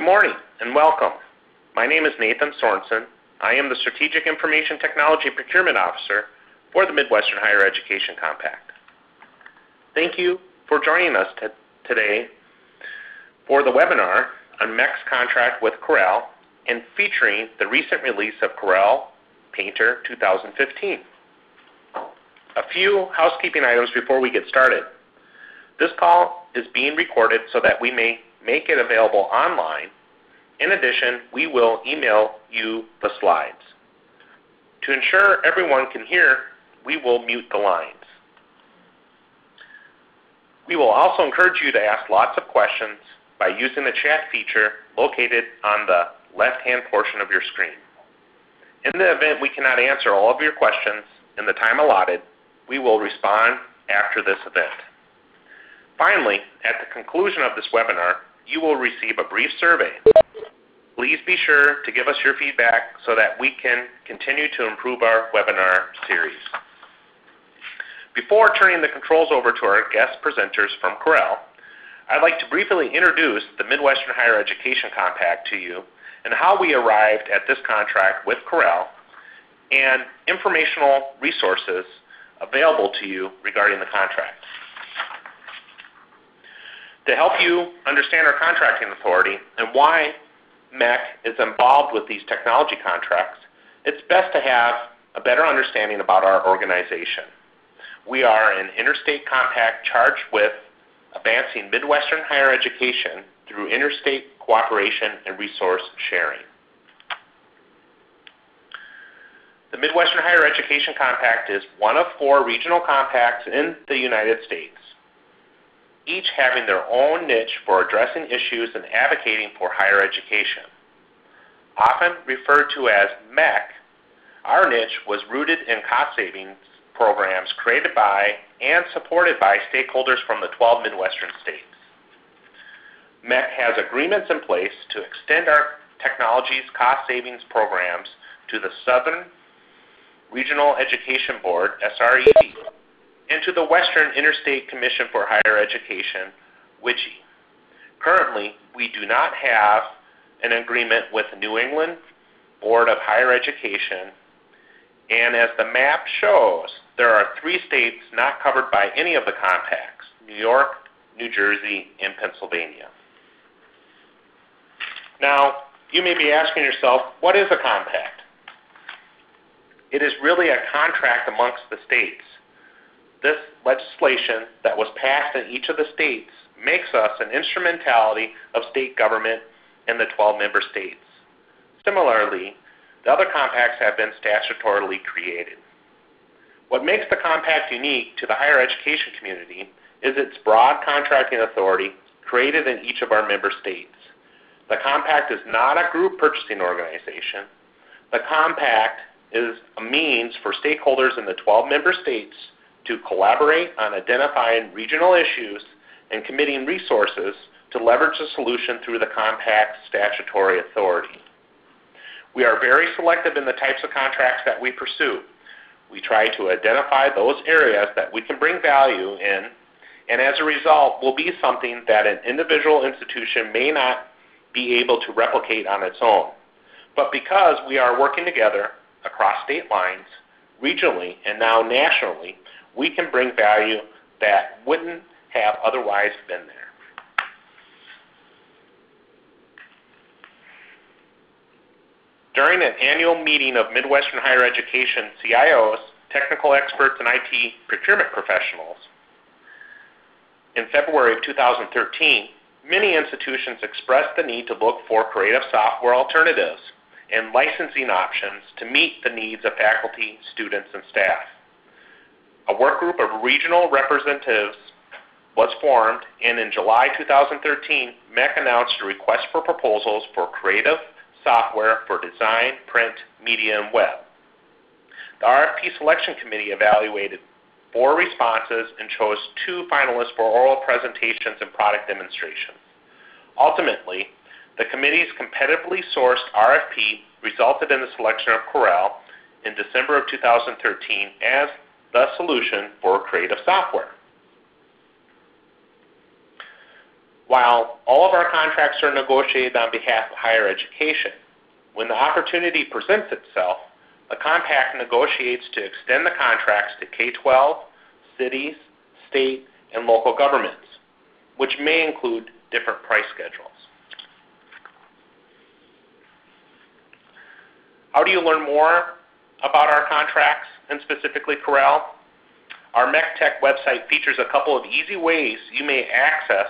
Good morning and welcome. My name is Nathan Sorensen. I am the Strategic Information Technology Procurement Officer for the Midwestern Higher Education Compact. Thank you for joining us today for the webinar on MHEC's contract with Corel and featuring the recent release of Corel Painter 2015. A few housekeeping items before we get started. This call is being recorded so that we may make it available online. In addition, we will email you the slides. To ensure everyone can hear, we will mute the lines. We will also encourage you to ask lots of questions by using the chat feature located on the left-hand portion of your screen. In the event we cannot answer all of your questions in the time allotted, we will respond after this event. Finally, at the conclusion of this webinar, you will receive a brief survey. Please be sure to give us your feedback so that we can continue to improve our webinar series. Before turning the controls over to our guest presenters from Corel, I'd like to briefly introduce the Midwestern Higher Education Compact to you and how we arrived at this contract with Corel and informational resources available to you regarding the contract. To help you understand our contracting authority and why MHEC is involved with these technology contracts, it's best to have a better understanding about our organization. We are an interstate compact charged with advancing Midwestern higher education through interstate cooperation and resource sharing. The Midwestern Higher Education Compact is one of 4 regional compacts in the United States, each having their own niche for addressing issues and advocating for higher education. Often referred to as MHEC, our niche was rooted in cost savings programs created by and supported by stakeholders from the 12 Midwestern states. MHEC has agreements in place to extend our technology's cost savings programs to the Southern Regional Education Board, SREB, and to the Western Interstate Commission for Higher Education, WICHE. Currently, we do not have an agreement with the New England Board of Higher Education, and as the map shows, there are 3 states not covered by any of the compacts: New York, New Jersey, and Pennsylvania. Now, you may be asking yourself, what is a compact? It is really a contract amongst the states. This legislation that was passed in each of the states makes us an instrumentality of state government in the 12 member states. Similarly, the other compacts have been statutorily created. What makes the compact unique to the higher education community is its broad contracting authority created in each of our member states. The compact is not a group purchasing organization. The compact is a means for stakeholders in the 12 member states to collaborate on identifying regional issues and committing resources to leverage the solution through the compact's statutory authority. We are very selective in the types of contracts that we pursue. We try to identify those areas that we can bring value in, and as a result will be something that an individual institution may not be able to replicate on its own. But because we are working together across state lines, regionally, and now nationally, we can bring value that wouldn't have otherwise been there. During an annual meeting of Midwestern Higher Education CIOs, technical experts, and IT procurement professionals, in February of 2013, many institutions expressed the need to look for creative software alternatives and licensing options to meet the needs of faculty, students, and staff. A work group of regional representatives was formed, and in July 2013, MHEC announced a request for proposals for creative software for design, print, media, and web. The RFP selection committee evaluated 4 responses and chose 2 finalists for oral presentations and product demonstrations. Ultimately, the committee's competitively sourced RFP resulted in the selection of Corel in December of 2013 as the solution for creative software. While all of our contracts are negotiated on behalf of higher education, when the opportunity presents itself, the compact negotiates to extend the contracts to K-12, cities, state, and local governments, which may include different price schedules. How do you learn more about our contracts, and specifically Corel? Our MHEC website features a couple of easy ways you may access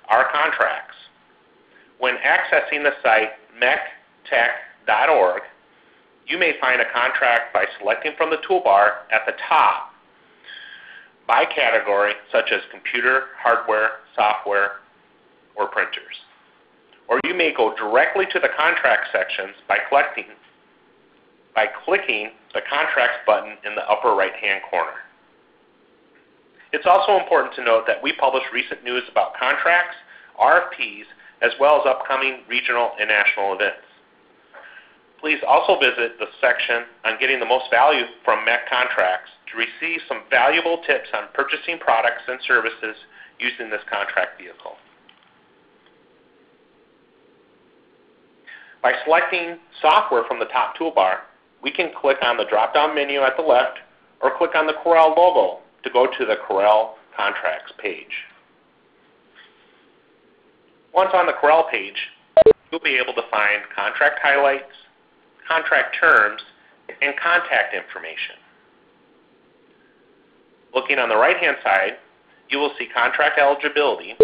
our contracts. When accessing the site mhtech.org, you may find a contract by selecting from the toolbar at the top by category, such as computer, hardware, software, or printers. Or you may go directly to the contract sections by clicking the Contracts button in the upper right-hand corner. It's also important to note that we publish recent news about contracts, RFPs, as well as upcoming regional and national events. Please also visit the section on getting the most value from MHEC contracts to receive some valuable tips on purchasing products and services using this contract vehicle. By selecting software from the top toolbar, we can click on the drop-down menu at the left or click on the Corel logo to go to the Corel Contracts page. Once on the Corel page, you'll be able to find contract highlights, contract terms, and contact information. Looking on the right-hand side, you will see contract eligibility,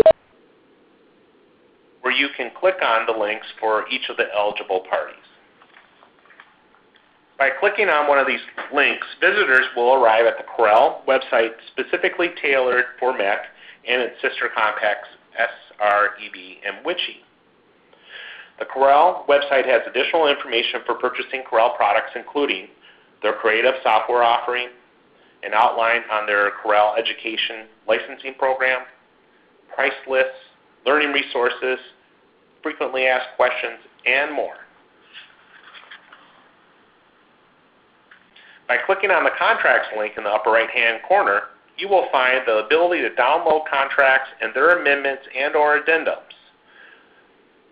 where you can click on the links for each of the eligible parties. By clicking on one of these links, visitors will arrive at the Corel website specifically tailored for MHEC and its sister compacts SREB and WICHE. The Corel website has additional information for purchasing Corel products, including their creative software offering, an outline on their Corel education licensing program, price lists, learning resources, frequently asked questions, and more. By clicking on the Contracts link in the upper right-hand corner, you will find the ability to download contracts and their amendments and/or addendums.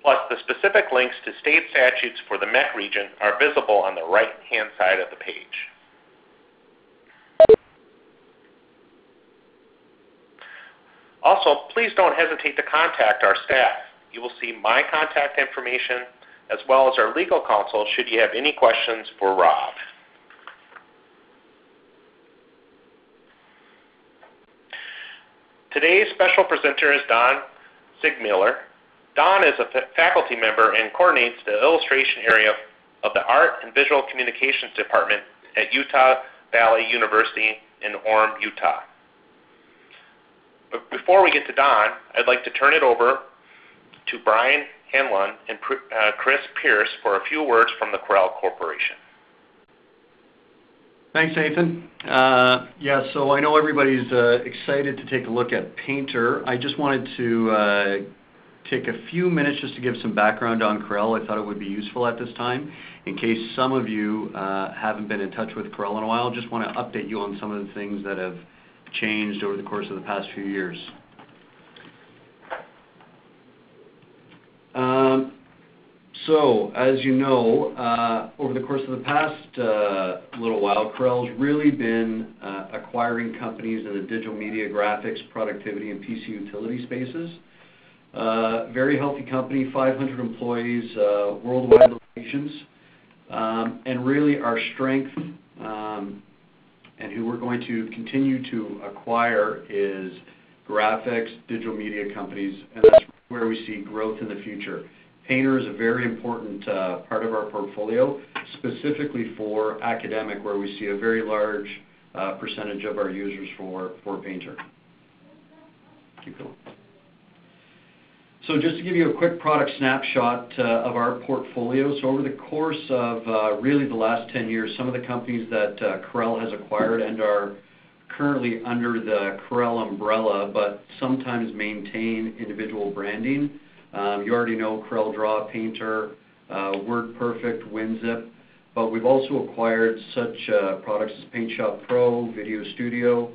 Plus, the specific links to state statutes for the MHEC region are visible on the right-hand side of the page. Also, please don't hesitate to contact our staff. You will see my contact information as well as our legal counsel should you have any questions for Rob. Today's special presenter is Don Seegmiller. Don is a faculty member and coordinates the illustration area of the Art and Visual Communications Department at Utah Valley University in Orem, Utah. But before we get to Don, I'd like to turn it over to Brian Hanlon and Chris Pierce for a few words from the Corel Corporation. Thanks, Nathan. So I know everybody's excited to take a look at Painter. I just wanted to take a few minutes just to give some background on Corel. I thought it would be useful at this time in case some of you haven't been in touch with Corel in a while. Just want to update you on some of the things that have changed over the course of the past few years. So, as you know, over the course of the past little while, Corel's really been acquiring companies in the digital media, graphics, productivity, and PC utility spaces. Very healthy company, 500 employees, worldwide locations, and really our strength and who we're going to continue to acquire is graphics, digital media companies, and that's where we see growth in the future. Painter is a very important part of our portfolio, specifically for academic, where we see a very large percentage of our users for Painter. Keep going. So just to give you a quick product snapshot of our portfolio, so over the course of really the last 10 years, some of the companies that Corel has acquired and are currently under the Corel umbrella, but sometimes maintain individual branding. You already know Corel Draw, Painter, WordPerfect, WinZip, but we've also acquired such products as PaintShop Pro, Video Studio,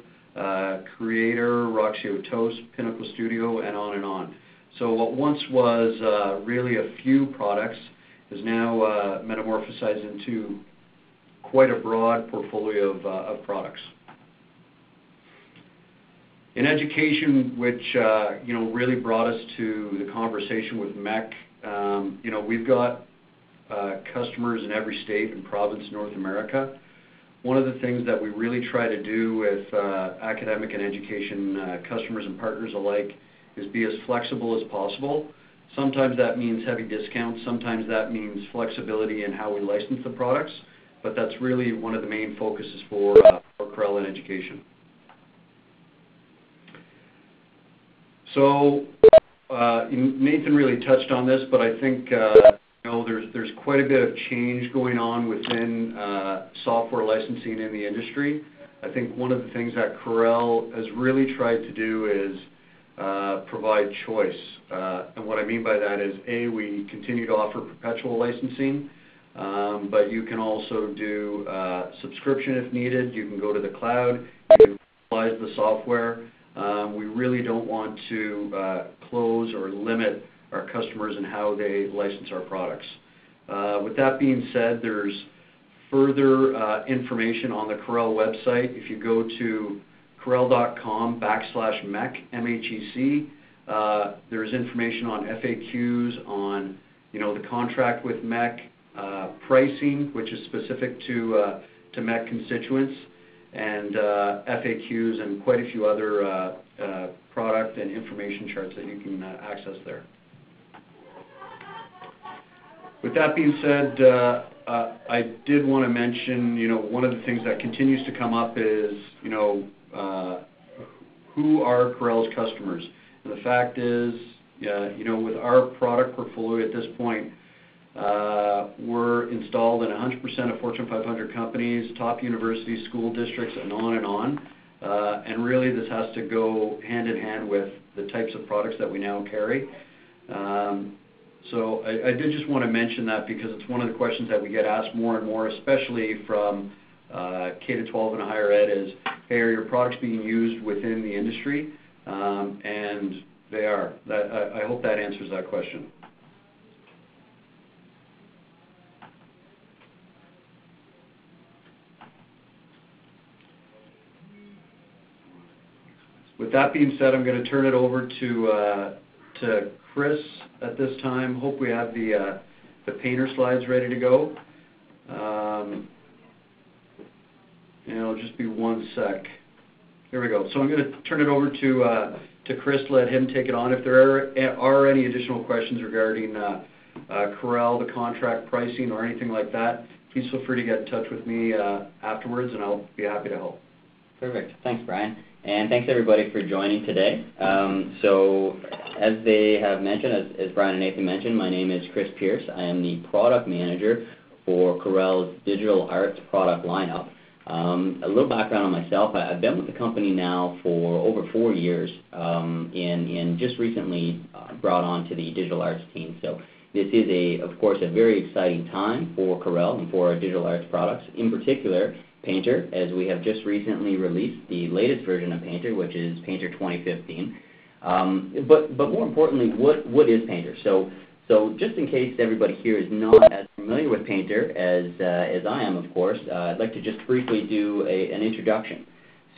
Creator, Roxio Toast, Pinnacle Studio, and on and on. So what once was really a few products is now metamorphosized into quite a broad portfolio of products. In education, which really brought us to the conversation with MHEC, we've got customers in every state and province in North America. One of the things that we really try to do with academic and education customers and partners alike is be as flexible as possible. Sometimes that means heavy discounts, sometimes that means flexibility in how we license the products, but that's really one of the main focuses for Corel in education. So Nathan really touched on this, but I think there's quite a bit of change going on within software licensing in the industry. I think one of the things that Corel has really tried to do is provide choice. And what I mean by that is, A, we continue to offer perpetual licensing, but you can also do subscription if needed. You can go to the cloud, you can utilize the software. We really don't want to close or limit our customers in how they license our products. With that being said, there's further information on the Corel website. If you go to corel.com/MEC, M-H-E-C, there's information on FAQs, on the contract with MEC, pricing, which is specific to MEC constituents, and FAQs and quite a few other product and information charts that you can access there. With that being said, I did want to mention, one of the things that continues to come up is, who are Corel's customers? And the fact is, with our product portfolio at this point, we're installed in 100% of Fortune 500 companies, top universities, school districts, and on and on. And really, this has to go hand in hand with the types of products that we now carry. So I did just want to mention that because it's one of the questions that we get asked more and more, especially from K-12 and higher ed, is, hey, are your products being used within the industry? And they are. I hope that answers that question. With that being said, I'm going to turn it over to Chris at this time. Hope we have the Painter slides ready to go. And it'll just be one sec. Here we go. So I'm going to turn it over to Chris, let him take it on. If there are any additional questions regarding Corel, the contract pricing, or anything like that, please feel free to get in touch with me afterwards, and I'll be happy to help. Perfect. Thanks, Brian. And thanks, everybody, for joining today. So as they have mentioned, as Brian and Nathan mentioned, my name is Chris Pierce. I am the product manager for Corel's digital arts product lineup. A little background on myself. I've been with the company now for over 4 years and just recently brought on to the digital arts team. So this is, of course, a very exciting time for Corel and for our digital arts products, in particular Painter, as we have just recently released the latest version of Painter, which is Painter 2015. But more importantly, what is Painter? So just in case everybody here is not as familiar with Painter as I am, of course, I'd like to just briefly do an introduction.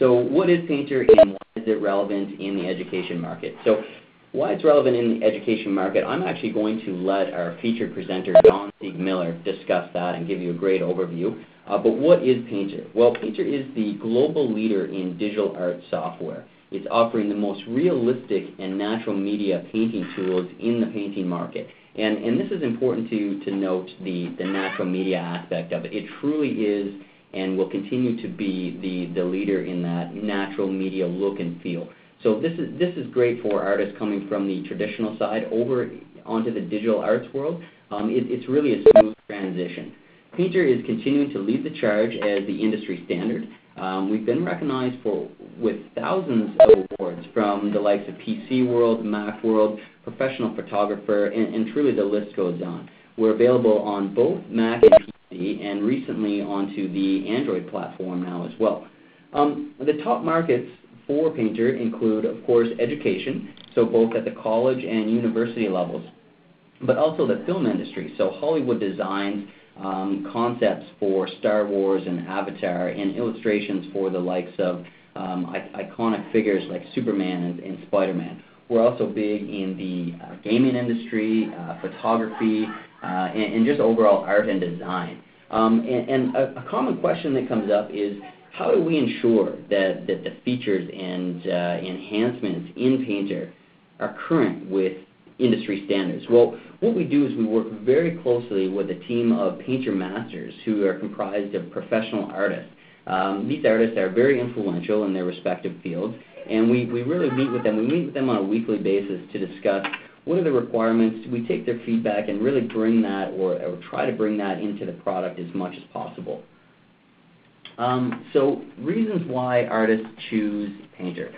So what is Painter and why is it relevant in the education market? So why it's relevant in the education market, I'm actually going to let our featured presenter, Don Seegmiller, discuss that and give you a great overview. But what is Painter? Well, Painter is the global leader in digital art software. It's offering the most realistic and natural media painting tools in the painting market. And this is important to note the natural media aspect of it. It truly is and will continue to be the leader in that natural media look and feel. So this is great for artists coming from the traditional side over onto the digital arts world. It's really a smooth transition. Painter is continuing to lead the charge as the industry standard. We've been recognized with thousands of awards from the likes of PC World, Mac World, Professional Photographer, and truly the list goes on. We're available on both Mac and PC, and recently onto the Android platform now as well. The top markets for Painter include, of course, education, so both at the college and university levels, but also the film industry, so Hollywood designs, concepts for Star Wars and Avatar, and illustrations for the likes of iconic figures like Superman and Spider-Man. We're also big in the gaming industry, photography, and just overall art and design. And a common question that comes up is, how do we ensure that the features and enhancements in Painter are current with industry standards? Well, what we do is we work very closely with a team of Painter masters who are comprised of professional artists. These artists are very influential in their respective fields, and we really meet with them. We meet with them on a weekly basis to discuss what are the requirements. We take their feedback and really bring that or try to bring that into the product as much as possible. So reasons why artists choose Painter.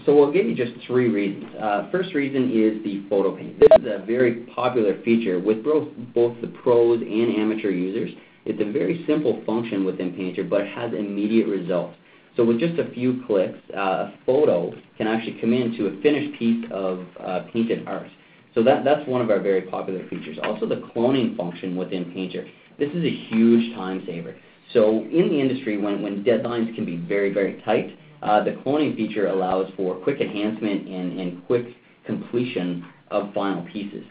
So I'll give you just 3 reasons. First reason is the photo paint. This is a very popular feature with both the pros and amateur users. It's a very simple function within Painter, but it has immediate results. So with just a few clicks, a photo can actually come into a finished piece of painted art. So that's one of our very popular features. Also the cloning function within Painter. This is a huge time saver. So in the industry, when deadlines can be very, very tight, the cloning feature allows for quick enhancement and quick completion of final pieces.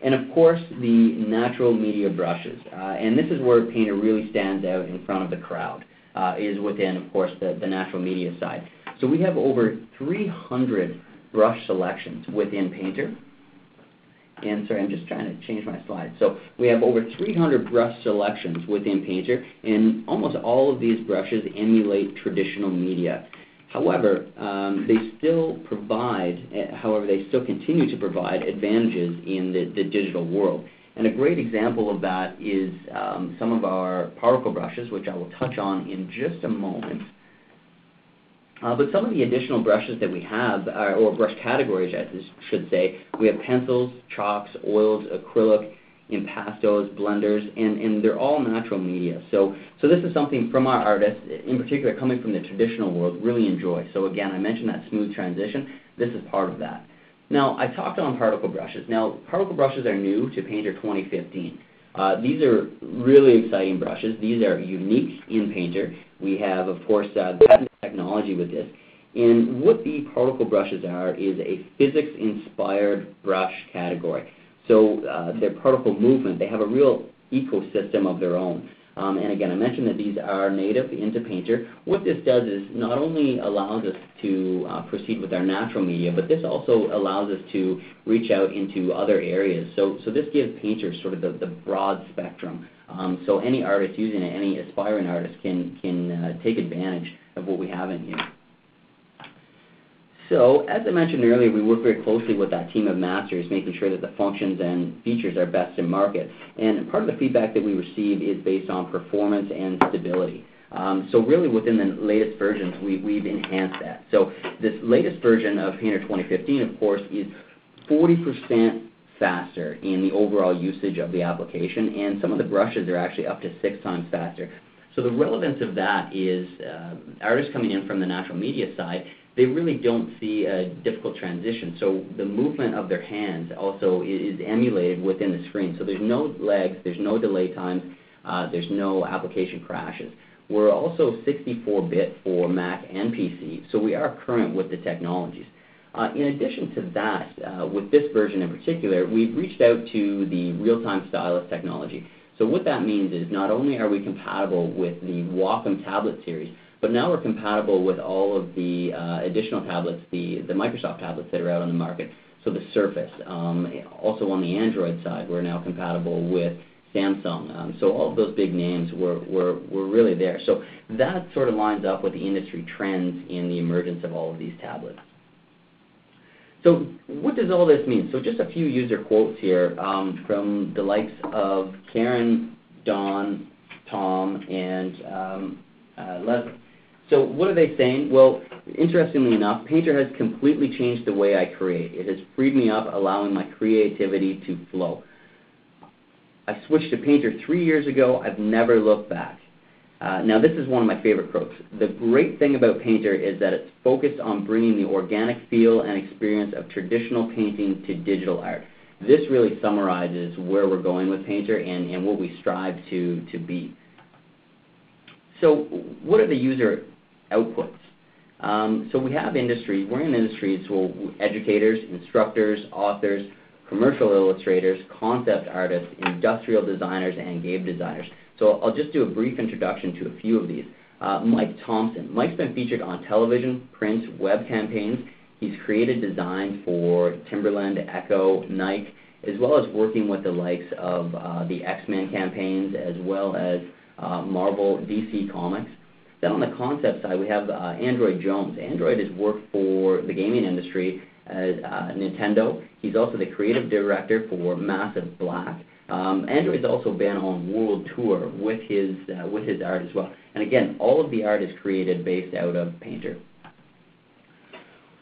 And of course, the natural media brushes. And this is where Painter really stands out in front of the crowd, is within, of course, the natural media side. So we have over 300 brush selections within Painter. And sorry, I'm just trying to change my slide. So we have over 300 brush selections within Painter, and almost all of these brushes emulate traditional media. However, they still continue to provide advantages in the digital world. And a great example of that is some of our particle brushes, which I will touch on in just a moment. But some of the additional brushes that we have, or brush categories, I should say, we have pencils, chalks, oils, acrylic, impastos, blenders, and they're all natural media. So this is something from our artists, in particular coming from the traditional world, really enjoy. So again, I mentioned that smooth transition. This is part of that. Now, I talked on particle brushes. Now, particle brushes are new to Painter 2015. These are really exciting brushes. These are unique in Painter. We have, of course, patented technology with this. And what the particle brushes are is a physics-inspired brush category. So their particle movement, they have a real ecosystem of their own. And again, I mentioned that these are native into Painter. What this does is not only allows us to proceed with our natural media, but this also allows us to reach out into other areas. So this gives painters sort of the broad spectrum. So any artist using it, any aspiring artist can take advantage of what we have in here. So, as I mentioned earlier, we work very closely with that team of masters, making sure that the functions and features are best in market. And part of the feedback that we receive is based on performance and stability. So really within the latest versions, we've enhanced that. So this latest version of Painter 2015, of course, is 40% faster in the overall usage of the application, and some of the brushes are actually up to 6 times faster. So the relevance of that is artists coming in from the natural media side, they really don't see a difficult transition. So the movement of their hands also is emulated within the screen. So there's no lags, there's no delay times, there's no application crashes. We're also 64-bit for Mac and PC, so we are current with the technologies. In addition to that, with this version in particular, we've reached out to the real-time stylus technology. So what that means is not only are we compatible with the Wacom tablet series, but now we're compatible with all of the additional tablets, the Microsoft tablets that are out on the market. So the Surface. Also on the Android side, we're now compatible with Samsung. So all of those big names were really there. So that sort of lines up with the industry trends in the emergence of all of these tablets. So what does all this mean? So just a few user quotes here from the likes of Karen, Don, Tom, and Leslie. So what are they saying? Well, interestingly enough, Painter has completely changed the way I create. It has freed me up, allowing my creativity to flow. I switched to Painter 3 years ago. I've never looked back. Now this is one of my favorite quotes. The great thing about Painter is that it's focused on bringing the organic feel and experience of traditional painting to digital art. This really summarizes where we're going with Painter and what we strive to be. So what are the user outputs? So we have industries, we're in industries, so educators, instructors, authors, commercial illustrators, concept artists, industrial designers, and game designers. So I'll just do a brief introduction to a few of these. Mike Thompson. Mike's been featured on television, print, web campaigns. He's created designs for Timberland, Echo, Nike, as well as working with the likes of the X-Men campaigns, as well as Marvel, DC Comics. Then on the concept side, we have Android Jones. Android has worked for the gaming industry at Nintendo. He's also the creative director for Massive Black. Android's also been on world tour with his art as well. And again, all of the art is created based out of Painter.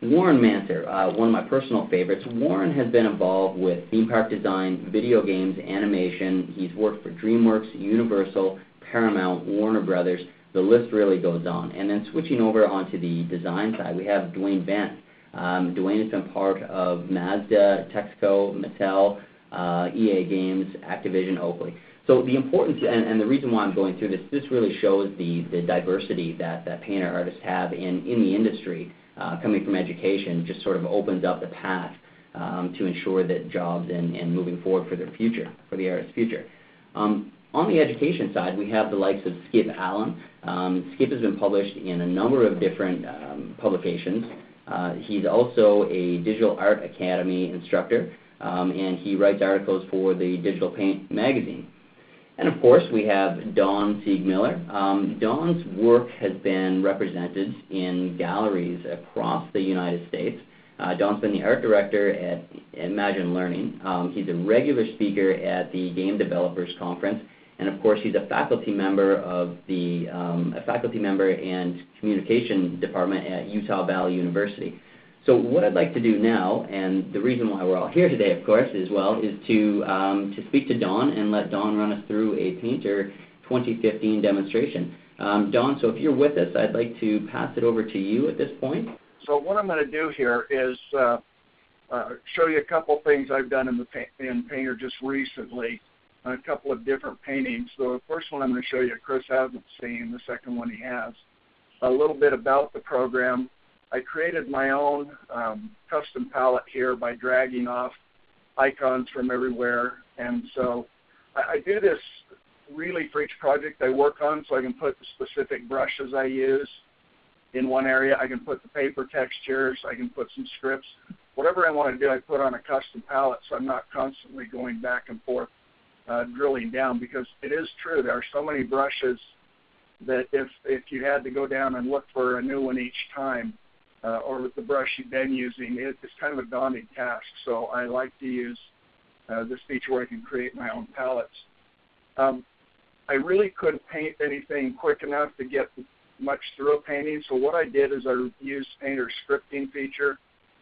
Warren Manser, one of my personal favorites. Warren has been involved with theme park design, video games, animation. He's worked for DreamWorks, Universal, Paramount, Warner Brothers. The list really goes on. And then switching over onto the design side, we have Dwayne Vance. Dwayne has been part of Mazda, Texaco, Mattel, EA Games, Activision, Oakley. So the importance and the reason why I'm going through this really shows the diversity that Painter artists have in the industry. Coming from education just sort of opens up the path to ensure that jobs and moving forward for their future, for the artist's future. On the education side, we have the likes of Skip Allen. Skip has been published in a number of different publications. He's also a Digital Art Academy instructor, and he writes articles for the Digital Paint magazine. And of course, we have Don Seegmiller. Don's work has been represented in galleries across the United States. Don's been the art director at Imagine Learning. He's a regular speaker at the Game Developers Conference. And of course, he's a faculty member of the and communication department at Utah Valley University. So what I'd like to do now, and the reason why we're all here today, of course, as well, is to speak to Don and let Don run us through a Painter 2015 demonstration. Don, so if you're with us, I'd like to pass it over to you at this point. So what I'm going to do here is show you a couple things I've done in Painter just recently. A couple of different paintings. So the first one I'm going to show you Chris hasn't seen, the second one he has. A little bit about the program. I created my own custom palette here by dragging off icons from everywhere. And so I do this really for each project I work on, so I can put the specific brushes I use in one area. I can put the paper textures. I can put some scripts. Whatever I want to do, I put on a custom palette, so I'm not constantly going back and forth drilling down, because it is true there are so many brushes that if you had to go down and look for a new one each time, or with the brush you've been using, it's kind of a daunting task. So I like to use this feature where I can create my own palettes. I really couldn't paint anything quick enough to get much through a painting, so what I did is I used Painter's scripting feature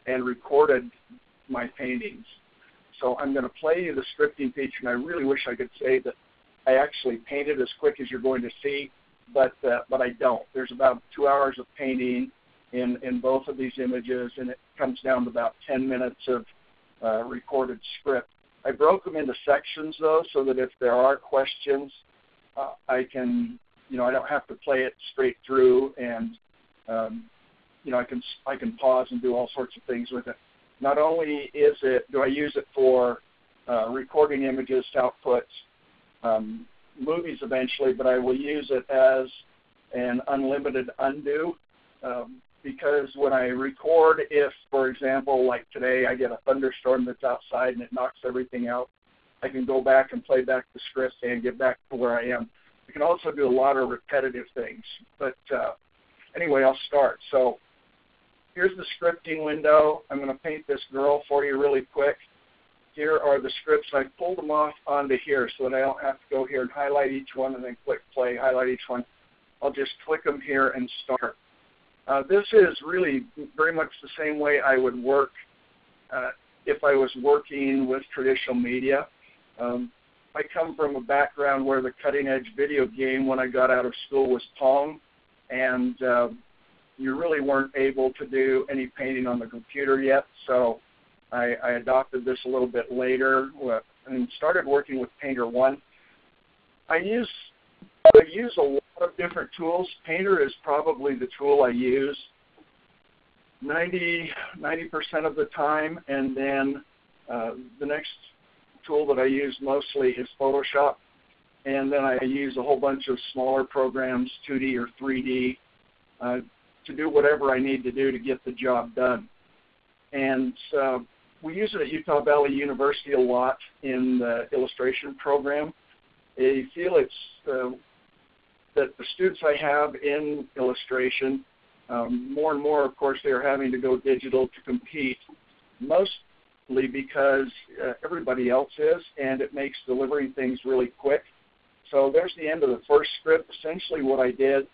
and recorded my paintings. So I'm going to play you the scripting feature, and I really wish I could say that I actually painted as quick as you're going to see, but I don't. There's about 2 hours of painting in both of these images, and it comes down to about 10 minutes of recorded script. I broke them into sections, though, so that if there are questions, I can, I don't have to play it straight through, and I can pause and do all sorts of things with it. Not only do I use it for recording images to output movies eventually, but I will use it as an unlimited undo, because when I record, if, for example, like today, I get a thunderstorm that's outside and it knocks everything out, I can go back and play back the script and get back to where I am. I can also do a lot of repetitive things. But anyway, I'll start. So here's the scripting window. I'm going to paint this girl for you really quick. Here are the scripts. I pulled them off onto here so that I don't have to go here and highlight each one and then click play, highlight each one. I'll just click them here and start. This is really very much the same way I would work if I was working with traditional media. I come from a background where the cutting-edge video game when I got out of school was Pong, and you really weren't able to do any painting on the computer yet, so I adopted this a little bit later and started working with Painter 1. I use a lot of different tools. Painter is probably the tool I use 90% of the time, and then the next tool that I use mostly is Photoshop, and then I use a whole bunch of smaller programs, 2D or 3D, to do whatever I need to do to get the job done. And we use it at Utah Valley University a lot in the illustration program. I feel it's that the students I have in illustration, more and more, of course, they're having to go digital to compete, mostly because everybody else is, and it makes delivering things really quick. So there's the end of the first script. Essentially what I did,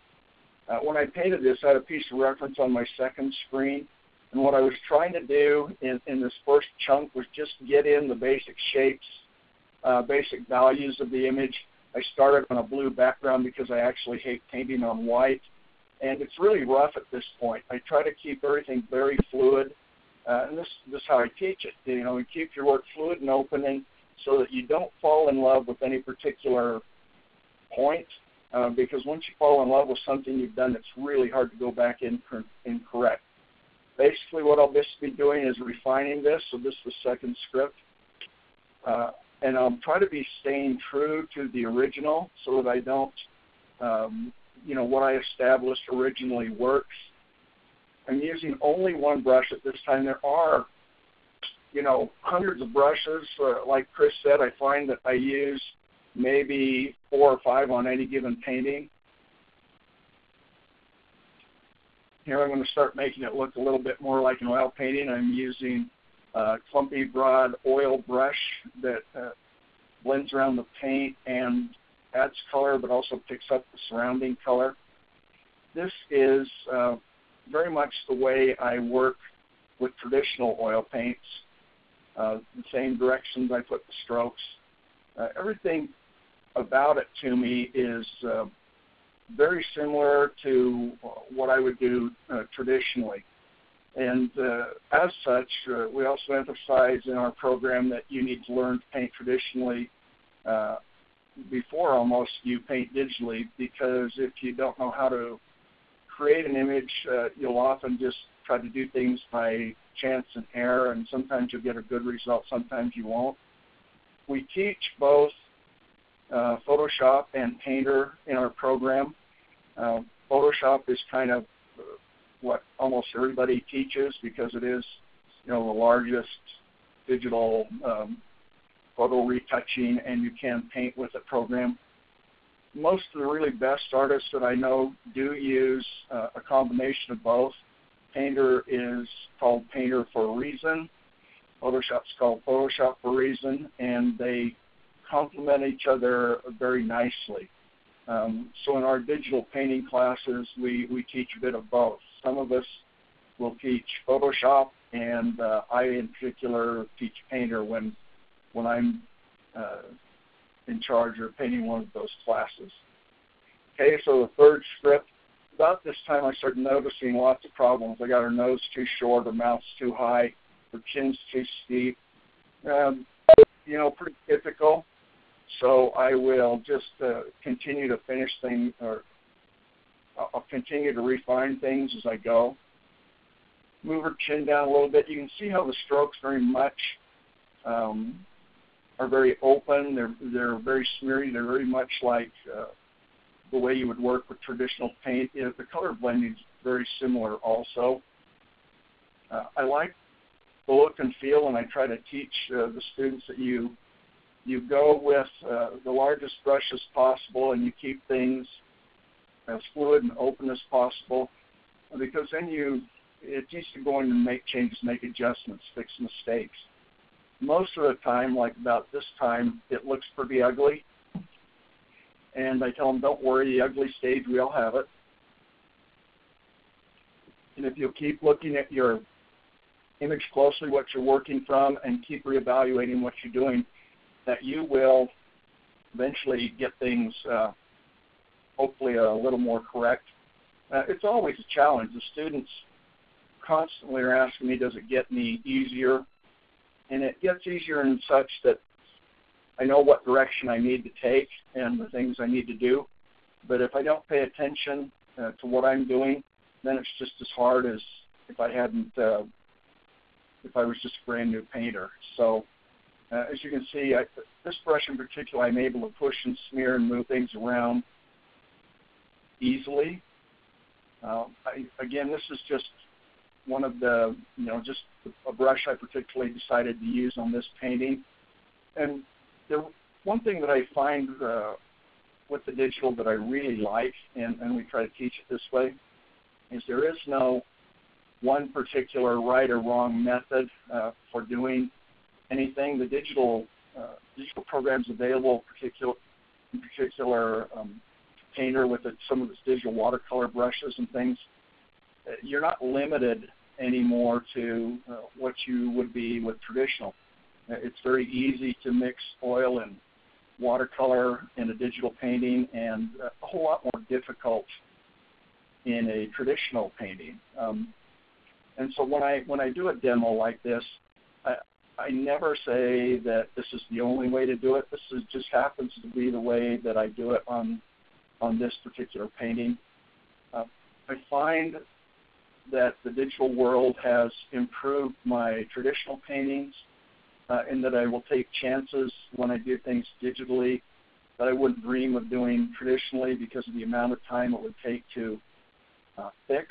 when I painted this, I had a piece of reference on my second screen, and what I was trying to do in this first chunk was just get in the basic shapes, basic values of the image. I started on a blue background because I actually hate painting on white, and it's really rough at this point. I try to keep everything very fluid, and this is how I teach it. You know, you keep your work fluid and opening so that you don't fall in love with any particular point, because once you fall in love with something you've done, it's really hard to go back and correct. Basically, what I'll just be doing is refining this. So this is the second script. And I'll try to be staying true to the original so that I don't, what I established originally works. I'm using only one brush at this time. There are, hundreds of brushes. Like Chris said, I find that I use maybe 4 or 5 on any given painting. Here I'm going to start making it look a little bit more like an oil painting. I'm using a clumpy, broad oil brush that blends around the paint and adds color, but also picks up the surrounding color. This is very much the way I work with traditional oil paints. The same directions I put the strokes. Everything about it to me is very similar to what I would do traditionally. And as such, we also emphasize in our program that you need to learn to paint traditionally before almost you paint digitally, because if you don't know how to create an image, you'll often just try to do things by chance and error, and sometimes you'll get a good result, sometimes you won't. We teach both Photoshop and Painter in our program. Photoshop is kind of what almost everybody teaches because it is, the largest digital photo retouching, and you can paint with the program. Most of the really best artists that I know do use a combination of both. Painter is called Painter for a reason. Photoshop's called Photoshop for a reason, and they complement each other very nicely. So in our digital painting classes, we teach a bit of both. Some of us will teach Photoshop, and I in particular teach Painter when I'm in charge of painting one of those classes. Okay, so the third script, about this time I started noticing lots of problems. I got her nose too short, her mouth's too high, her chin's too steep. Pretty typical. So I will just continue to finish things, or I'll continue to refine things as I go. Move her chin down a little bit. You can see how the strokes very much are very open. They're very smeary. They're very much like the way you would work with traditional paint. The color blending is very similar also. I like the look and feel, and I try to teach the students that you go with the largest brush as possible, and you keep things as fluid and open as possible, because then it's easy to go in and make changes, make adjustments, fix mistakes. Most of the time, like about this time, it looks pretty ugly, and I tell them, don't worry, the ugly stage, we all have it. And if you'll keep looking at your image closely, what you're working from, and keep reevaluating what you're doing, that you will eventually get things hopefully a little more correct. It's always a challenge. The students constantly are asking me, does it get any easier? And it gets easier in such that I know what direction I need to take and the things I need to do. But if I don't pay attention to what I'm doing, then it's just as hard as if I hadn't, if I was just a brand new painter. So as you can see, this brush in particular, I'm able to push and smear and move things around easily. Again, this is just one of the, just a brush I particularly decided to use on this painting. And one thing that I find with the digital that I really like, and we try to teach it this way, is there is no one particular right or wrong method for doing anything. The digital programs available, in particular Painter with some of its digital watercolor brushes and things, you're not limited anymore to what you would be with traditional. It's very easy to mix oil and watercolor in a digital painting, and a whole lot more difficult in a traditional painting. And so when I do a demo like this, I never say that this is the only way to do it. This just happens to be the way that I do it on this particular painting. I find that the digital world has improved my traditional paintings in that I will take chances when I do things digitally that I wouldn't dream of doing traditionally because of the amount of time it would take to fix.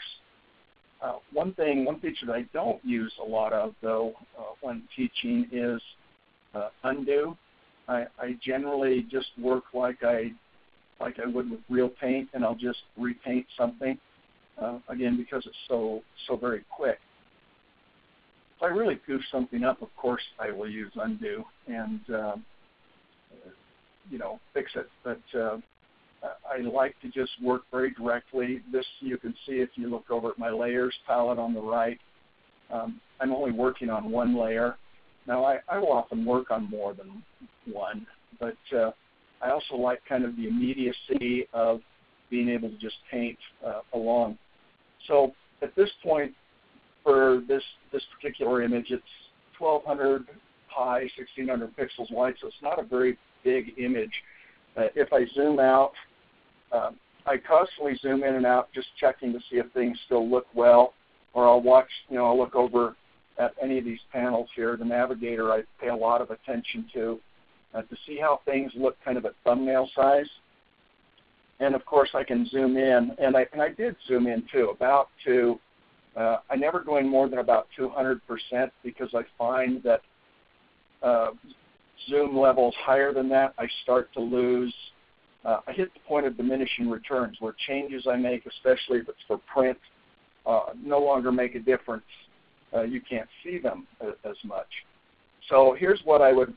One feature that I don't use a lot of, though, when teaching is undo. I generally just work like I would with real paint, and I'll just repaint something, again, because it's so very quick. If I really goof something up, of course, I will use undo and, fix it. But I like to just work very directly. This you can see if you look over at my layers palette on the right. I'm only working on one layer. Now, I will often work on more than one, but I also like kind of the immediacy of being able to just paint along. So at this point, for this particular image, it's 1200 high, 1600 pixels wide, so it's not a very big image. If I zoom out, I constantly zoom in and out, just checking to see if things still look well, or I'll watch, I'll look over at any of these panels here. The navigator I pay a lot of attention to see how things look kind of at thumbnail size. And of course I can zoom in, and I did zoom in too, I never go in more than about 200% because I find that zoom levels higher than that, I start to lose. I hit the point of diminishing returns where changes I make, especially if it's for print, no longer make a difference. You can't see them as much. So here's what I would,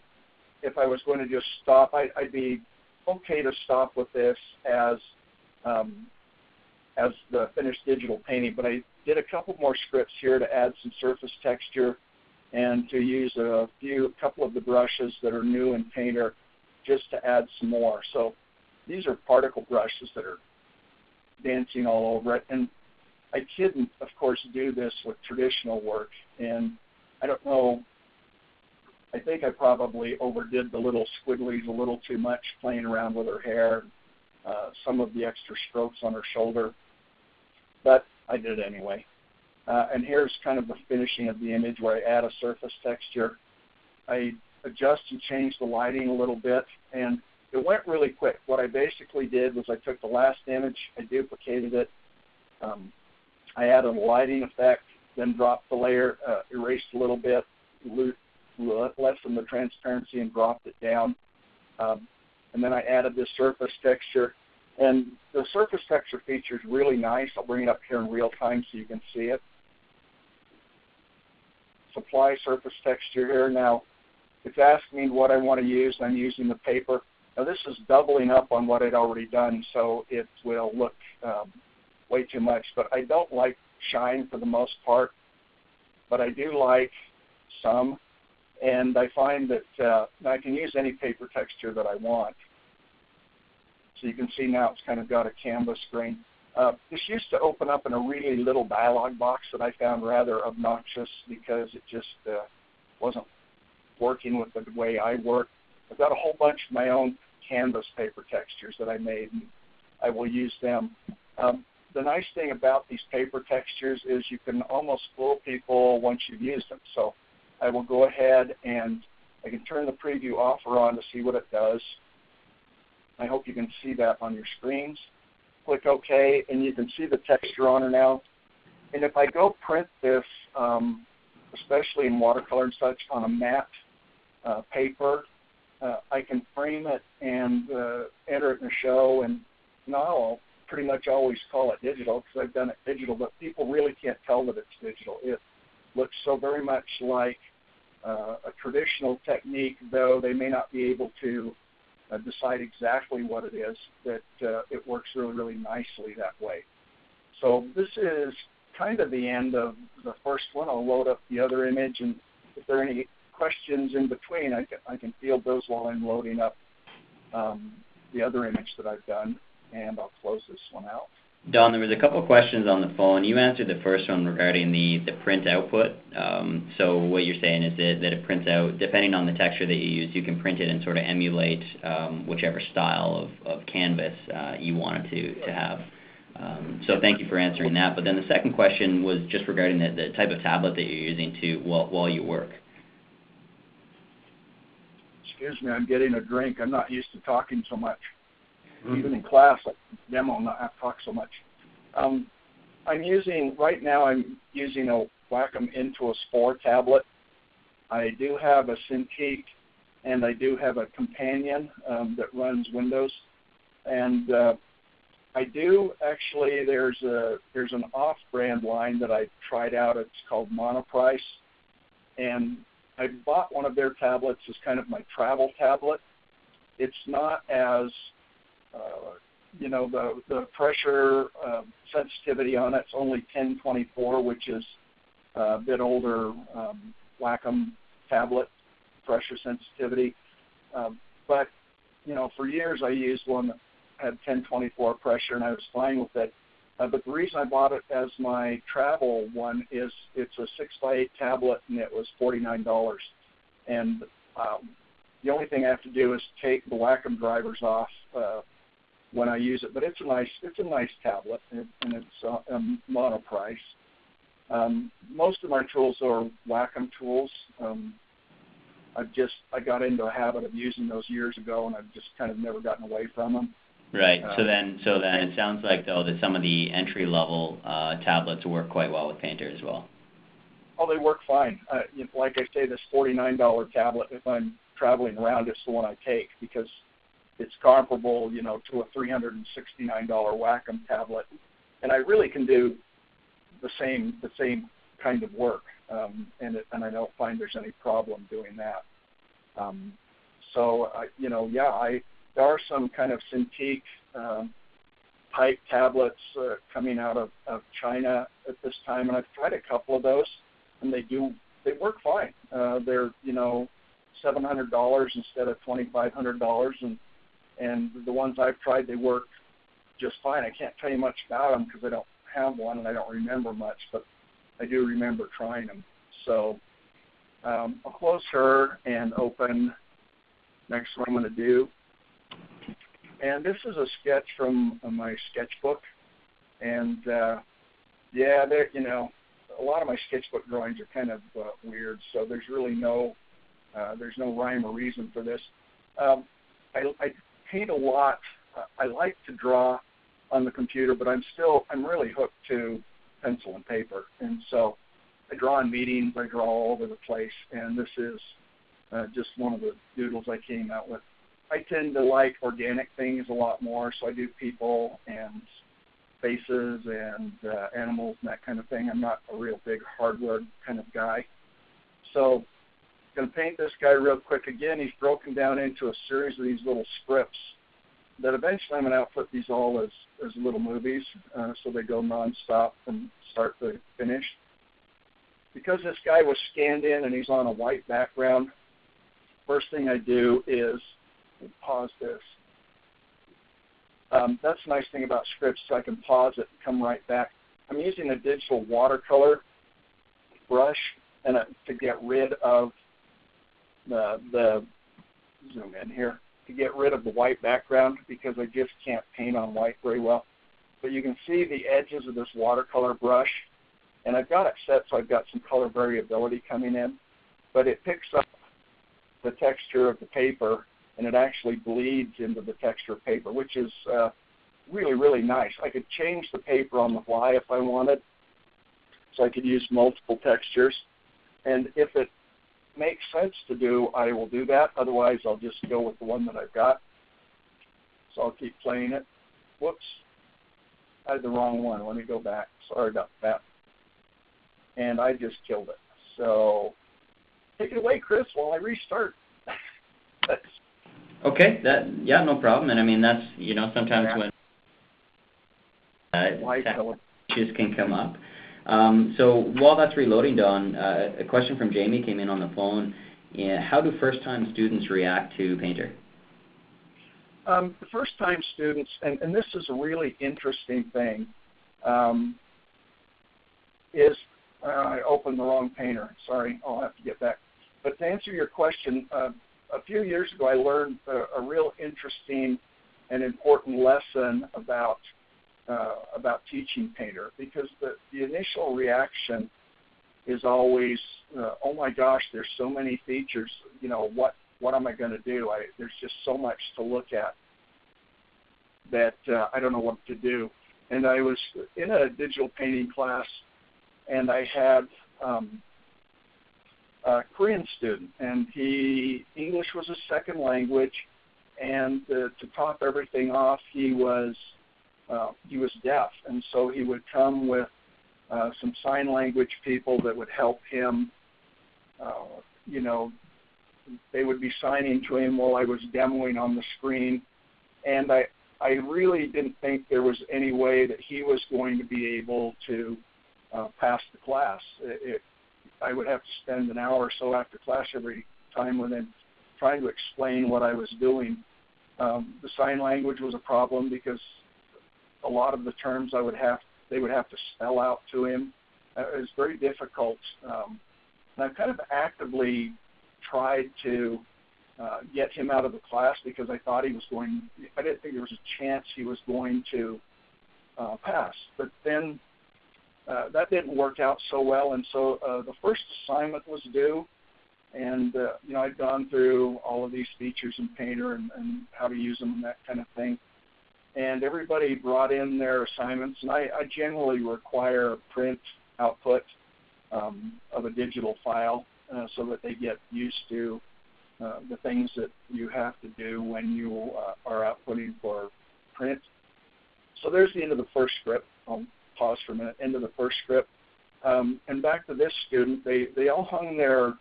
if I was going to just stop, I'd be okay to stop with this as the finished digital painting, but I did a couple more scripts here to add some surface texture and to use a couple of the brushes that are new in Painter just to add some more. So these are particle brushes that are dancing all over it. And I couldn't, of course, do this with traditional work. And I don't know, I think I probably overdid the little squigglies a little too much playing around with her hair, some of the extra strokes on her shoulder. But I did it anyway. And here's kind of the finishing of the image where I add a surface texture. I adjust and change the lighting a little bit, and it went really quick. What I basically did was I took the last image, I duplicated it, I added a lighting effect, then dropped the layer, erased a little bit, lessened the transparency and dropped it down. And then I added this surface texture. And the surface texture feature is really nice. I'll bring it up here in real time so you can see it. Supply surface texture here. Now, it's asking me what I want to use. I'm using the paper. Now, this is doubling up on what I'd already done, so it will look way too much. But I don't like shine for the most part, but I do like some. And I find that I can use any paper texture that I want. So you can see now it's kind of got a canvas screen. This used to open up in a really little dialog box that I found rather obnoxious because it just wasn't working with the way I work. I've got a whole bunch of my own canvas paper textures that I made, and I will use them. The nice thing about these paper textures is you can almost fool people once you've used them. So I will go ahead and I can turn the preview off or on to see what it does. I hope you can see that on your screens. Click OK, and you can see the texture on it now. And if I go print this, especially in watercolor and such, on a matte paper, I can frame it and enter it in a show, and now I'll pretty much always call it digital because I've done it digital, but people really can't tell that it's digital. It looks so very much like a traditional technique, though they may not be able to decide exactly what it is, that it works really, really nicely that way. So this is kind of the end of the first one. I'll load up the other image, and if there are any questions in between, I can field those while I'm loading up the other image that I've done, and I'll close this one out. Don, there was a couple of questions on the phone. You answered the first one regarding the print output. So what you're saying is that it prints out, depending on the texture that you use, you can print it and sort of emulate whichever style of canvas you want it to have. So thank you for answering that. But then the second question was just regarding the type of tablet that you're using while you work. Excuse me, I'm getting a drink. I'm not used to talking so much. Even in class, like demo, not have to talk so much. Right now I'm using a Wacom Into a Spore tablet. I do have a Cintiq, and I do have a companion that runs Windows. And I do actually, there's an off-brand line that I tried out. It's called Monoprice. And I bought one of their tablets as kind of my travel tablet. It's not as the pressure sensitivity on it's only 1024, which is a bit older Wacom tablet pressure sensitivity. But for years I used one that had 1024 pressure, and I was fine with it. But the reason I bought it as my travel one is it's a 6x8 tablet, and it was $49. And the only thing I have to do is take the Wacom drivers off when I use it. But it's a nice tablet, and it's Monoprice. Most of my tools are Wacom tools. I got into a habit of using those years ago, and I've just kind of never gotten away from them. Right. So then it sounds like, though, that some of the entry-level tablets work quite well with Painter as well. Oh, they work fine. Like I say, this $49 tablet, if I'm traveling around, it's the one I take because it's comparable, to a $369 Wacom tablet, and I really can do the same kind of work, and I don't find there's any problem doing that. There are some kind of Cintiq type tablets coming out of China at this time, and I've tried a couple of those, and they work fine. They're $700 instead of $2,500, and the ones I've tried, they work just fine. I can't tell you much about them because I don't have one and I don't remember much, but I do remember trying them. So I'll close her and open next one I'm going to do. And this is a sketch from my sketchbook. And a lot of my sketchbook drawings are kind of weird, so there's really no rhyme or reason for this. I paint a lot. I like to draw on the computer, but I'm really hooked to pencil and paper. And so I draw in meetings, I draw all over the place, and this is just one of the doodles I came out with. I tend to like organic things a lot more, so I do people and faces and animals and that kind of thing. I'm not a real big hardware kind of guy. So I'm going to paint this guy real quick. Again, he's broken down into a series of these little scripts that eventually I'm going to output these all as little movies, so they go nonstop from start to finish. Because this guy was scanned in and he's on a white background, first thing I do is pause this. That's the nice thing about scripts, so I can pause it and come right back. I'm using a digital watercolor brush and to get rid of the zoom in here, to get rid of the white background because I just can't paint on white very well. But you can see the edges of this watercolor brush, and I've got it set so I've got some color variability coming in, but it picks up the texture of the paper and it actually bleeds into the texture of paper, which is really, really nice. I could change the paper on the fly if I wanted, so I could use multiple textures. And if it makes sense to do, I will do that. Otherwise, I'll just go with the one that I've got. So I'll keep playing it. Whoops. I had the wrong one. Let me go back. Sorry about that. And I just killed it. So take it away, Chris, while I restart. Okay, yeah, no problem. And I mean, that's, sometimes when issues can come up. So while that's reloading, Don, a question from Jamie came in on the phone. How do first-time students react to Painter? The first-time students, and this is a really interesting thing, is I opened the wrong painter. Sorry, I'll have to get back. But to answer your question, a few years ago I learned a real interesting and important lesson about teaching Painter, because the initial reaction is always, oh my gosh, there's so many features, what am I going to do? There's just so much to look at that I don't know what to do. And I was in a digital painting class, and I had a Korean student, and English was his second language, and to top everything off, he was deaf, and so he would come with some sign language people that would help him. They would be signing to him while I was demoing on the screen, and I really didn't think there was any way that he was going to be able to pass the class. I would have to spend an hour or so after class every time with him trying to explain what I was doing. The sign language was a problem because a lot of the terms they would have to spell out to him. It was very difficult. And I kind of actively tried to get him out of the class because I didn't think there was a chance he was going to pass. But then that didn't work out so well, and so the first assignment was due, and I'd gone through all of these features in Painter and how to use them and that kind of thing. And everybody brought in their assignments, and I generally require a print output of a digital file so that they get used to the things that you have to do when you are outputting for print. So there's the end of the first script. I'll pause for a minute. End of the first script. And back to this student, they all hung their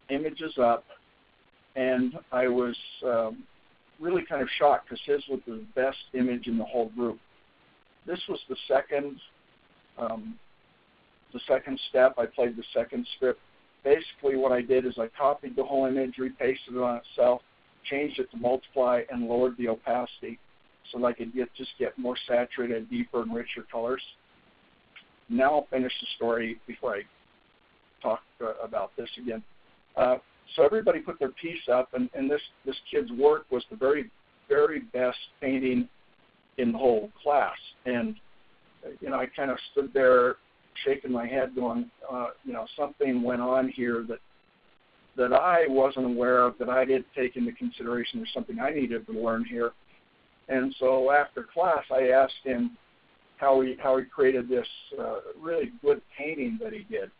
images up, and I was really kind of shocked because his was the best image in the whole group. This was the second step. I played the second script. Basically what I did is I copied the whole image, repasted it on itself, changed it to multiply, and lowered the opacity so that I could get more saturated, deeper, and richer colors. Now I'll finish the story before I talk about this again. So everybody put their piece up, and this kid's work was the very, very best painting in the whole class. And, I kind of stood there shaking my head going, something went on here that I wasn't aware of, that I didn't take into consideration. There's something I needed to learn here. And so after class, I asked him how he created this really good painting that he did.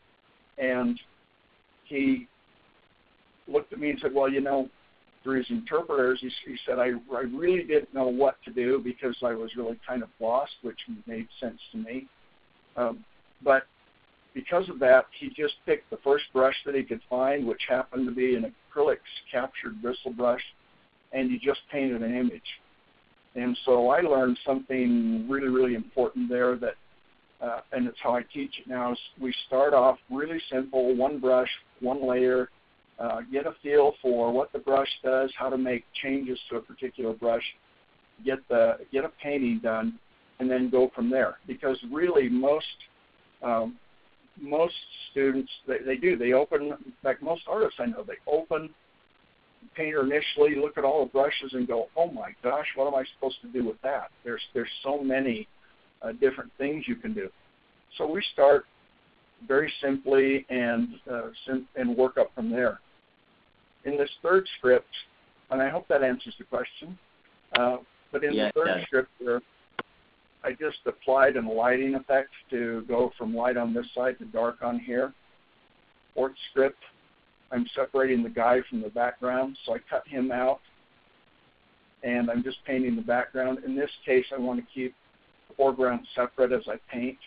And he looked at me and said, well, through his interpreters, he said, I really didn't know what to do because I was really kind of lost, which made sense to me. But because of that, he just picked the first brush that he could find, which happened to be an acrylics captured bristle brush, and he just painted an image. And so I learned something really, really important there that, and it's how I teach it now, is we start off really simple, one brush, one layer, get a feel for what the brush does, how to make changes to a particular brush, get a painting done, and then go from there. Because really most students, they open, in fact most artists I know, they open Painter initially, look at all the brushes and go, oh my gosh, what am I supposed to do with that? There's so many different things you can do. So we start very simply and work up from there. In this third script, and I hope that answers the question, but in the third script here, I just applied a lighting effect to go from light on this side to dark on here. Fourth script, I'm separating the guy from the background, so I cut him out, and I'm just painting the background. In this case, I want to keep the foreground separate as I paint.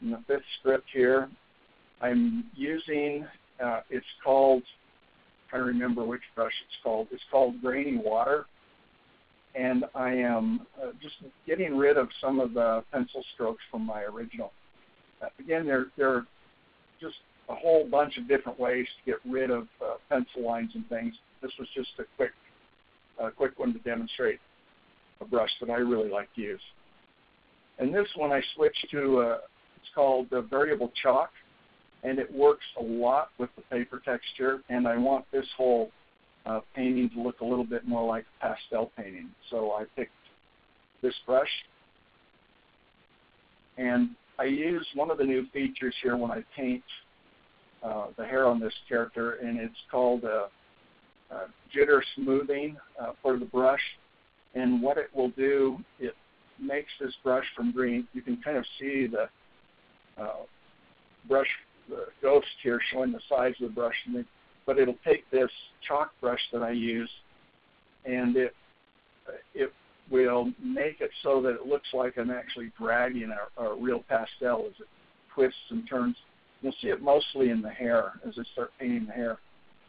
In the fifth script here, I'm using, it's called, I'm trying to remember which brush it's called Grainy Water, and I am just getting rid of some of the pencil strokes from my original. Again, there are just a whole bunch of different ways to get rid of pencil lines and things. This was just a quick one to demonstrate a brush that I really like to use. And this one I switched to, it's called Variable Chalk, and it works a lot with the paper texture, and I want this whole painting to look a little bit more like a pastel painting. So I picked this brush, and I use one of the new features here when I paint the hair on this character, and it's called jitter smoothing for the brush. And what it will do, it makes this brush from green. You can kind of see the brush ghost here showing the size of the brush. But it'll take this chalk brush that I use, and it will make it so that it looks like I'm actually dragging a real pastel as it twists and turns. You'll see it mostly in the hair as I start painting the hair.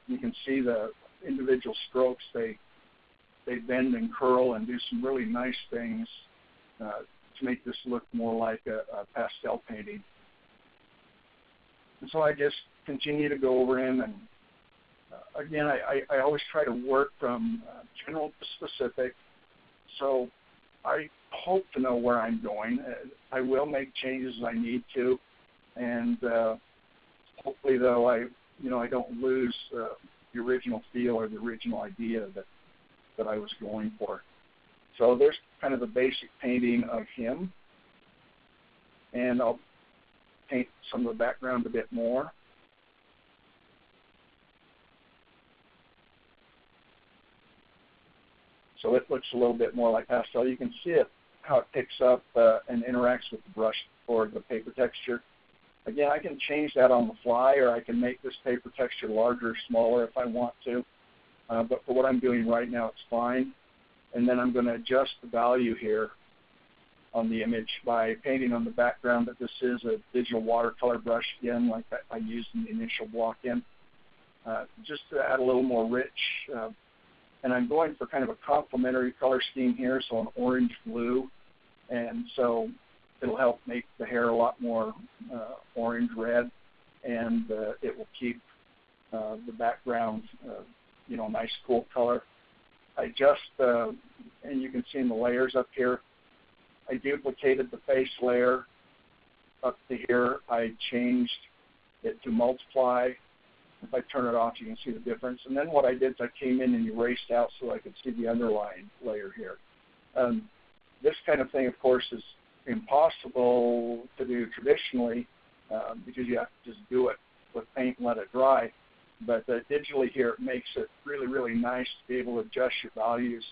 You can see the individual strokes. They bend and curl and do some really nice things to make this look more like a pastel painting. And so I just continue to go over him, and again, I always try to work from general to specific. So I hope to know where I'm going. I will make changes as I need to, and hopefully, though, I don't lose the original feel or the original idea that I was going for. So there's kind of the basic painting of him, and I'll paint some of the background a bit more. So it looks a little bit more like pastel. You can see it, how it picks up and interacts with the brush or the paper texture. Again, I can change that on the fly, or I can make this paper texture larger or smaller if I want to. But for what I'm doing right now, it's fine. And then I'm going to adjust the value here on the image by painting on the background that this is a digital watercolor brush, again, like I used in the initial block-in, just to add a little more rich. And I'm going for kind of a complementary color scheme here, so an orange-blue. And so it'll help make the hair a lot more orange-red, and it will keep the background, nice, cool color. I just, and you can see in the layers up here, I duplicated the face layer up to here. I changed it to multiply. If I turn it off, you can see the difference. And then what I did is I came in and erased out so I could see the underlying layer here. This kind of thing, of course, is impossible to do traditionally because you have to just do it with paint and let it dry. But digitally here, it makes it really, really nice to be able to adjust your values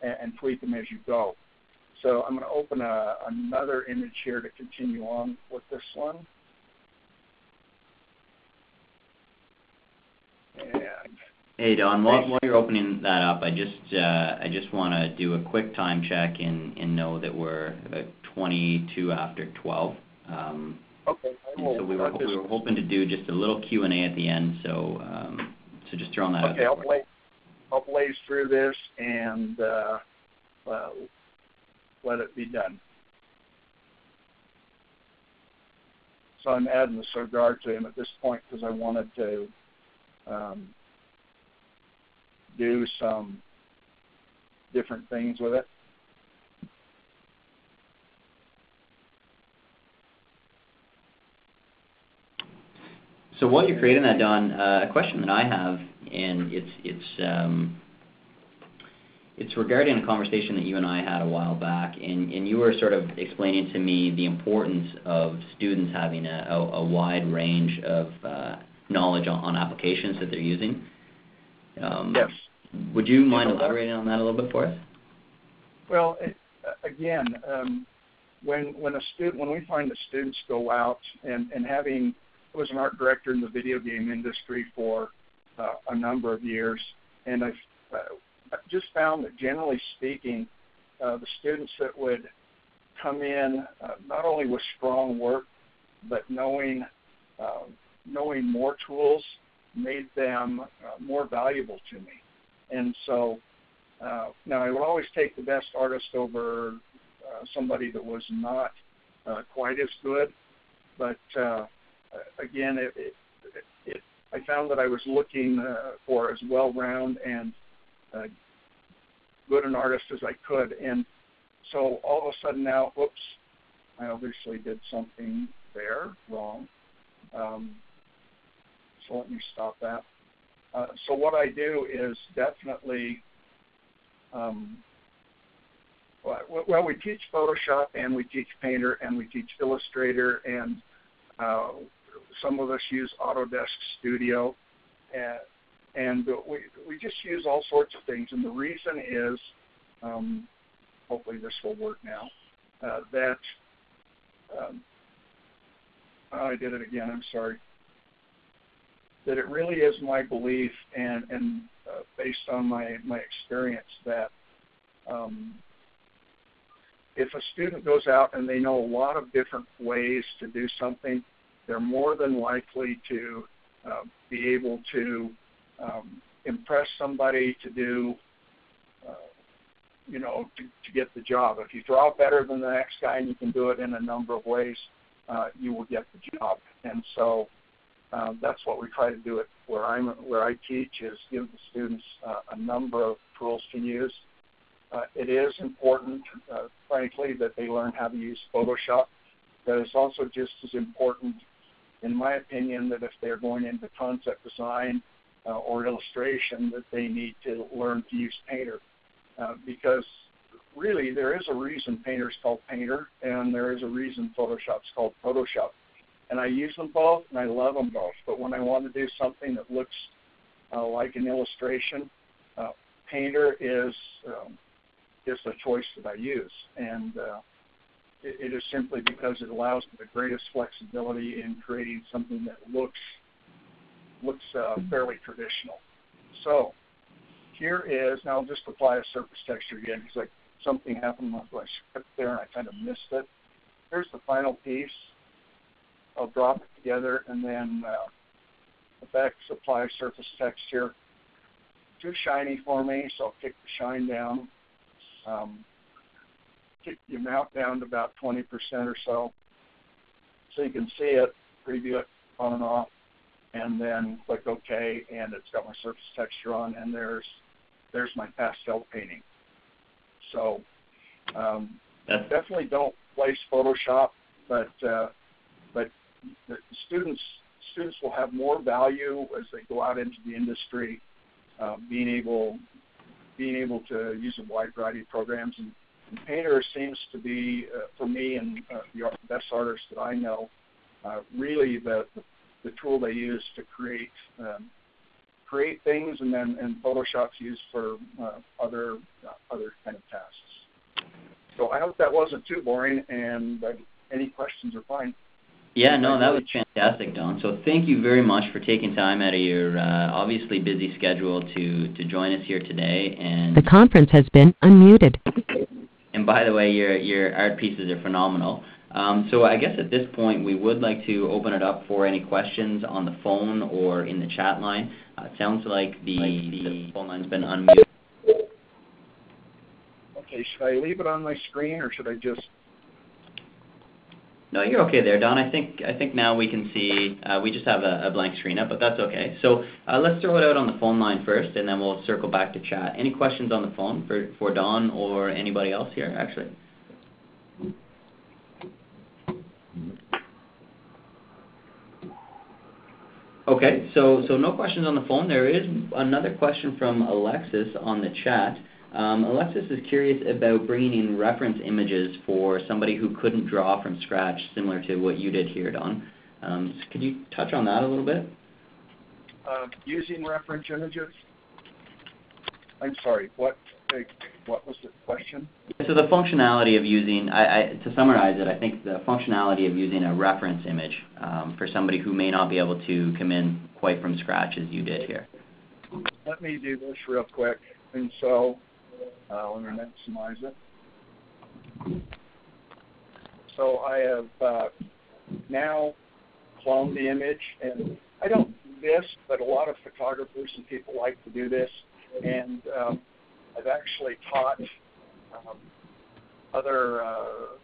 and tweak them as you go. So I'm going to open another image here to continue on with this one. And hey Don, while you're opening that up, I just want to do a quick time check and know that we're 22 after 12. Okay. So we were hoping to do just a little Q&A at the end. So just throwing that out. Okay, I'll blaze through this and let it be done. So I'm adding the cigar to him at this point because I wanted to do some different things with it. So while you're creating that, Don, a question that I have, and it's regarding a conversation that you and I had a while back, and you were sort of explaining to me the importance of students having a wide range of knowledge on applications that they're using. Yes. Would you mind elaborating on that a little bit for us? Well, again, when we find that students go out and having, I was an art director in the video game industry for a number of years, and I've just found that generally speaking, the students that would come in not only with strong work, but knowing more tools made them more valuable to me. And so now I would always take the best artist over somebody that was not quite as good, but again, I found that I was looking for as well-rounded and good an artist as I could. And so all of a sudden now, whoops, I obviously did something there wrong. So let me stop that. So what I do is definitely, well, we teach Photoshop and we teach Painter and we teach Illustrator, and some of us use Autodesk Studio, and we just use all sorts of things. And the reason is, hopefully this will work now, that I did it again, I'm sorry, that it really is my belief and based on my experience that if a student goes out and they know a lot of different ways to do something, they're more than likely to be able to impress somebody to do, to get the job. If you draw better than the next guy and you can do it in a number of ways, you will get the job. And so that's what we try to do it where I teach, is give the students a number of tools to use. It is important, frankly, that they learn how to use Photoshop, but it's also just as important, in my opinion, that if they're going into concept design or illustration, that they need to learn to use Painter. Because really there is a reason Painter is called Painter, and there is a reason Photoshop is called Photoshop. And I use them both, and I love them both. But when I want to do something that looks like an illustration, Painter is the choice that I use. And it is simply because it allows me the greatest flexibility in creating something that looks fairly traditional. So here is, now I'll just apply a surface texture again, because something happened with my script there and I kind of missed it. Here's the final piece. I'll drop it together, and then effects, apply surface texture. Too shiny for me, so I'll kick the shine down. Kick your amount down to about 20% or so you can see it, preview it on and off, and then click OK, and it's got my surface texture on, and there's my pastel painting. So definitely don't place Photoshop, but the students will have more value as they go out into the industry, being able to use a wide variety of programs. And Painter seems to be, for me and the best artists that I know, really the tool they use to create things, and Photoshop's used for other kind of tasks. So I hope that wasn't too boring, and any questions are fine. Yeah, no, that was fantastic, Don. So thank you very much for taking time out of your obviously busy schedule to join us here today. And the conference has been unmuted. And by the way, your art pieces are phenomenal. So I guess at this point we would like to open it up for any questions on the phone or in the chat line. It sounds like the phone line's been unmuted. Okay, should I leave it on my screen, or should I just... No, you're okay there, Don. I think now we can see, we just have a blank screen up, but that's okay. So let's throw it out on the phone line first, and then we'll circle back to chat. Any questions on the phone for Don or anybody else here, actually? Okay, so no questions on the phone. There is another question from Alexis on the chat. Alexis is curious about bringing in reference images for somebody who couldn't draw from scratch, similar to what you did here, Don. Could you touch on that a little bit? Using reference images? I'm sorry, what was the question? So the functionality of using, to summarize it, I think the functionality of using a reference image for somebody who may not be able to come in quite from scratch as you did here. Let me do this real quick. And so, let me maximize it. So I have now cloned the image, and I don't do this, but a lot of photographers and people like to do this. And I've actually taught other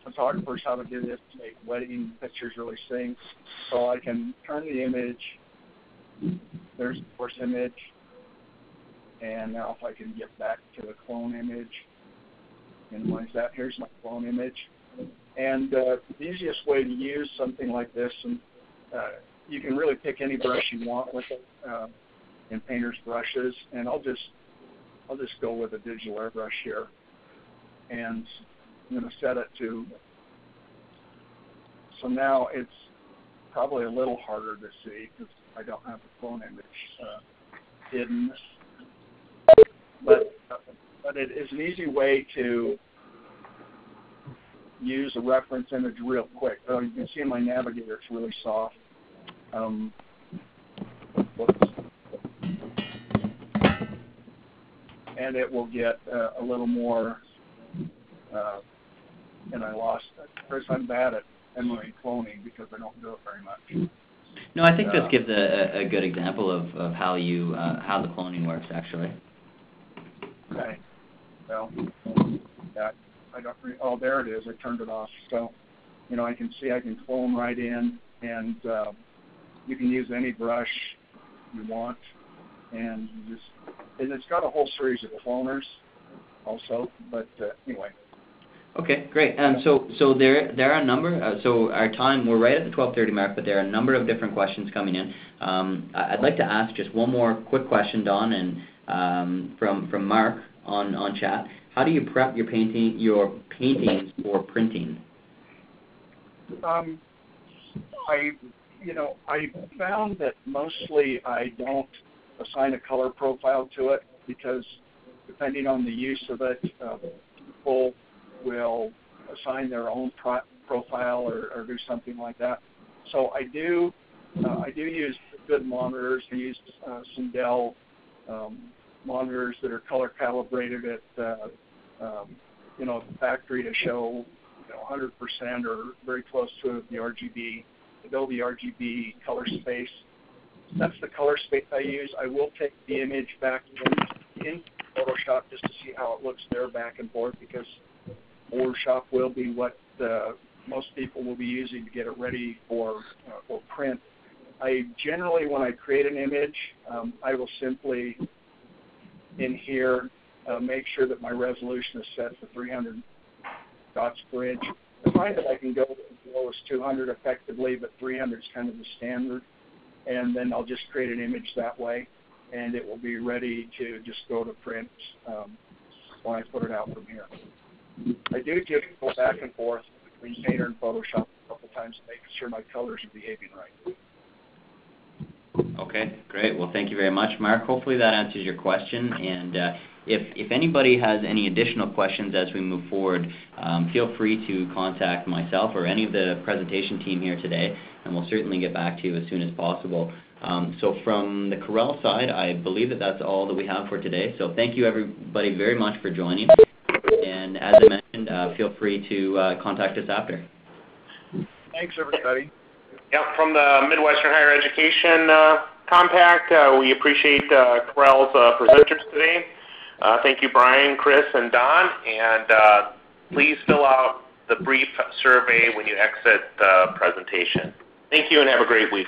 photographers how to do this to make wedding pictures really sing. So I can turn the image. There's the first image. And now if I can get back to the clone image, minimize that. Here's my clone image. And the easiest way to use something like this, and you can really pick any brush you want with it in Painter's brushes. And I'll just go with a digital airbrush here, and I'm going to set it to. So now it's probably a little harder to see because I don't have the clone image hidden. But it is an easy way to use a reference image real quick. You can see in my navigator it's really soft. And it will get a little more, and I lost it. Chris, I'm bad at memory cloning because I don't do it very much. No, I think this gives a good example of how you how the cloning works, actually. Okay. Well, I don't. Oh, there it is. I turned it off. So, I can see I can clone right in, and you can use any brush you want, and it's got a whole series of cloners, also. But anyway. Okay, great. So there are a number. So our time, we're right at the 12:30 mark, but there are a number of different questions coming in. I'd like to ask just one more quick question, Don, and from Mark on chat. How do you prep your paintings for printing? I found that mostly I don't assign a color profile to it because depending on the use of it, people will assign their own profile or do something like that. So I do use good monitors. I use some Dell monitors that are color calibrated at the factory to show 100% or very close to the RGB, Adobe RGB color space. That's the color space I use. I will take the image back in Photoshop just to see how it looks there back and forth because Photoshop will be what most people will be using to get it ready for print. I generally, when I create an image, I will simply in here make sure that my resolution is set to 300 dots per inch. I find that I can go as low as 200 effectively, but 300 is kind of the standard. And then I'll just create an image that way, and it will be ready to just go to print when I put it out from here. I do just go back and forth between Painter and Photoshop a couple times to make sure my colors are behaving right. Okay, great. Well, thank you very much, Mark. Hopefully that answers your question. And if anybody has any additional questions as we move forward, feel free to contact myself or any of the presentation team here today, and we'll certainly get back to you as soon as possible. So from the Corel side, I believe that that's all that we have for today. So thank you, everybody, very much for joining. And as I mentioned, feel free to contact us after. Thanks, everybody. Yep, from the Midwestern Higher Education Compact, we appreciate Corel's presenters today. Thank you, Brian, Chris, and Don. And please fill out the brief survey when you exit the presentation. Thank you and have a great week.